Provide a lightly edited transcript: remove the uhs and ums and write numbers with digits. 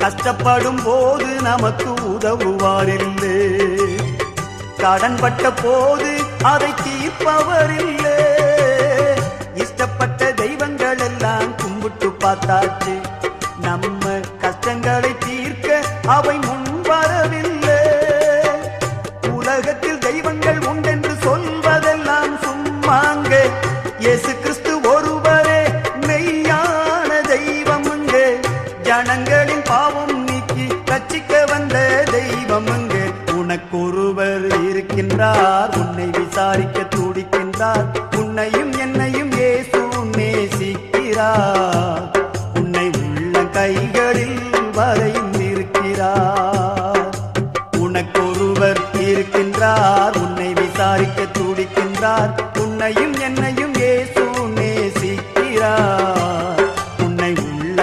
கஷ்டப்படும் போது நமக்கு உதவுவாரில்லை, கடன்பட்ட போது அதை தீர்ப்பவரில்லை. இஷ்டப்பட்ட தெய்வங்கள் எல்லாம் கும்பிட்டு பார்த்தாச்சு, நம்ம கஷ்டங்களை தீர்க்க அவை முன்வரவில்லை. உலகத்தில் தெய்வங்கள் உண்டென்று சொல்வதெல்லாம் சும்மாங்க, இயேசு கிறிஸ்து ஒருவரே மெய்யான தெய்வமுங்க. ஜனங்களின் பாவம் நீக்கி ரட்சிக்க வந்த தெய்வமுங்க. உனக்கொருவர் இருக்கின்றார், உன்னை விசாரிக்க துடிக்கின்றார். உன்னையும் என்னையும் இயேசு நேசிக்கிறார், உன்னை உள்ள கைகளில் வரைந்திருக்கிறார். உனக்கொருவர் இருக்கின்றார், உன்னை விசாரிக்க துடிக்கின்றார்.